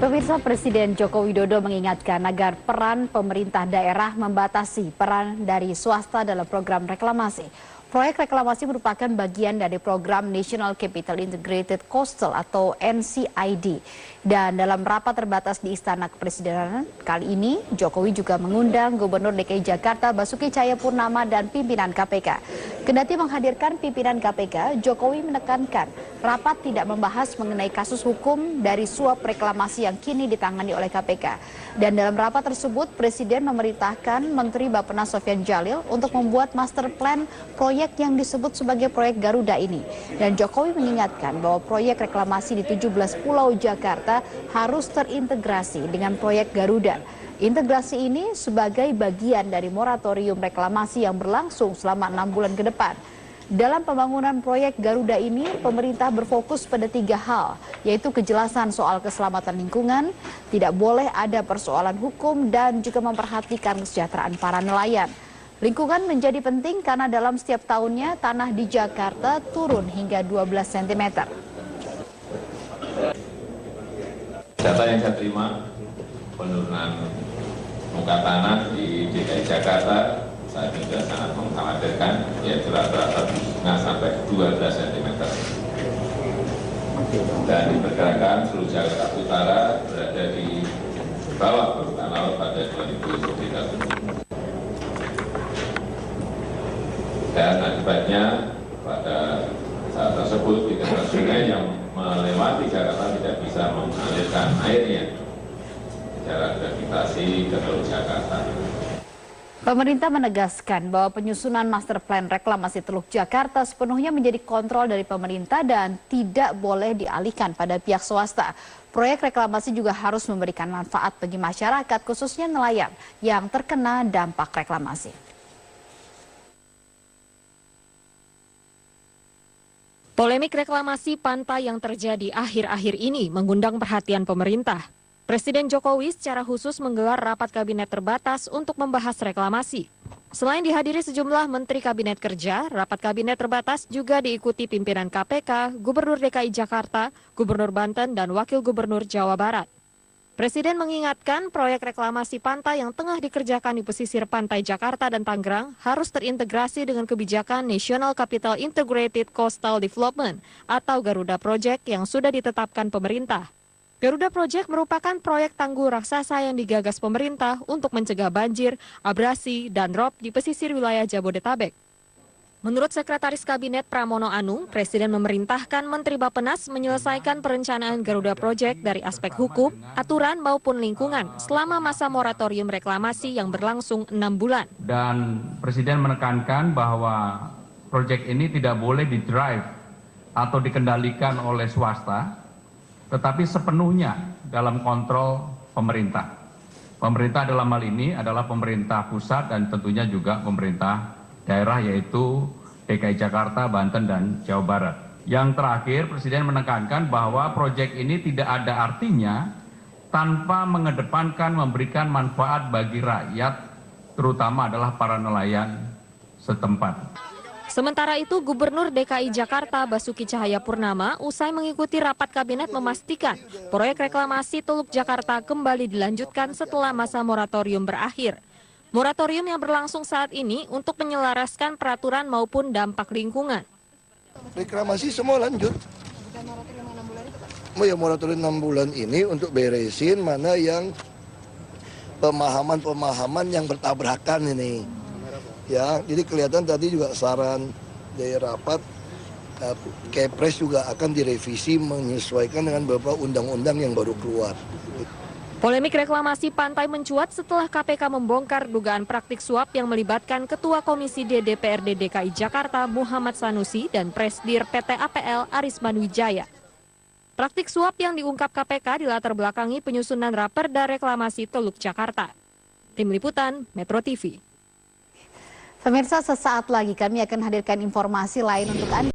Pemirsa, Presiden Joko Widodo mengingatkan agar peran pemerintah daerah membatasi peran dari swasta dalam program reklamasi. Proyek reklamasi merupakan bagian dari program National Capital Integrated Coastal atau NCID. Dan dalam rapat terbatas di Istana Kepresidenan kali ini, Jokowi juga mengundang Gubernur DKI Jakarta Basuki Cahayapurnama dan pimpinan KPK. Kendati menghadirkan pimpinan KPK, Jokowi menekankan rapat tidak membahas mengenai kasus hukum dari suap reklamasi yang kini ditangani oleh KPK. Dan dalam rapat tersebut, Presiden memerintahkan Menteri Bappenas Sofyan Djalil untuk membuat master plan proyek yang disebut sebagai proyek Garuda ini. Dan Jokowi mengingatkan bahwa proyek reklamasi di 17 pulau Jakarta harus terintegrasi dengan proyek Garuda. Integrasi ini sebagai bagian dari moratorium reklamasi yang berlangsung selama 6 bulan ke depan. Dalam pembangunan proyek Garuda ini, pemerintah berfokus pada 3 hal, yaitu kejelasan soal keselamatan lingkungan, tidak boleh ada persoalan hukum, dan juga memperhatikan kesejahteraan para nelayan. Lingkungan menjadi penting karena dalam setiap tahunnya tanah di Jakarta turun hingga 12 cm. Data yang saya terima, penurunan muka tanah di DKI Jakarta saat ini sudah sangat mengkhawatirkan, yaitu rata-rata sampai 12 cm. Dan diperkirakan seluruh Jakarta Utara berada di bawah permukaan laut pada 2030. Dan akibatnya pada saat tersebut di sungai yang melewati Jakarta tidak bisa mengalirkan airnya secara gravitasi ke Teluk Jakarta. Pemerintah menegaskan bahwa penyusunan master plan reklamasi Teluk Jakarta sepenuhnya menjadi kontrol dari pemerintah dan tidak boleh dialihkan pada pihak swasta. Proyek reklamasi juga harus memberikan manfaat bagi masyarakat, khususnya nelayan yang terkena dampak reklamasi. Polemik reklamasi pantai yang terjadi akhir-akhir ini mengundang perhatian pemerintah. Presiden Jokowi secara khusus menggelar rapat kabinet terbatas untuk membahas reklamasi. Selain dihadiri sejumlah menteri kabinet kerja, rapat kabinet terbatas juga diikuti pimpinan KPK, Gubernur DKI Jakarta, Gubernur Banten, dan Wakil Gubernur Jawa Barat. Presiden mengingatkan proyek reklamasi pantai yang tengah dikerjakan di pesisir pantai Jakarta dan Tangerang harus terintegrasi dengan kebijakan National Capital Integrated Coastal Development atau Garuda Project yang sudah ditetapkan pemerintah. Garuda Project merupakan proyek tanggul raksasa yang digagas pemerintah untuk mencegah banjir, abrasi, dan rob di pesisir wilayah Jabodetabek. Menurut Sekretaris Kabinet Pramono Anung, Presiden memerintahkan Menteri Bappenas menyelesaikan perencanaan Garuda Project dari aspek hukum, aturan maupun lingkungan selama masa moratorium reklamasi yang berlangsung 6 bulan. Dan Presiden menekankan bahwa proyek ini tidak boleh didrive atau dikendalikan oleh swasta, tetapi sepenuhnya dalam kontrol pemerintah. Pemerintah dalam hal ini adalah pemerintah pusat dan tentunya juga pemerintah daerah, yaitu DKI Jakarta, Banten, dan Jawa Barat. Yang terakhir, Presiden menekankan bahwa proyek ini tidak ada artinya tanpa mengedepankan memberikan manfaat bagi rakyat, terutama adalah para nelayan setempat. Sementara itu, Gubernur DKI Jakarta Basuki Cahayapurnama usai mengikuti rapat kabinet memastikan proyek reklamasi Teluk Jakarta kembali dilanjutkan setelah masa moratorium berakhir. Moratorium yang berlangsung saat ini untuk menyelaraskan peraturan maupun dampak lingkungan. Reklamasi semua lanjut. Moratorium 6 bulan ini untuk beresin mana yang pemahaman-pemahaman yang bertabrakan ini. Ya, jadi kelihatan tadi juga saran dari rapat, Kepres juga akan direvisi menyesuaikan dengan beberapa undang-undang yang baru keluar. Polemik reklamasi pantai mencuat setelah KPK membongkar dugaan praktik suap yang melibatkan Ketua Komisi D DPRD DKI Jakarta Muhammad Sanusi dan Presdir PT APL Arisman Wijaya. Praktik suap yang diungkap KPK dilatar belakangi penyusunan Raperda Reklamasi Teluk Jakarta. Tim Liputan, Metro TV. Pemirsa, sesaat lagi kami akan hadirkan informasi lain untuk Anda.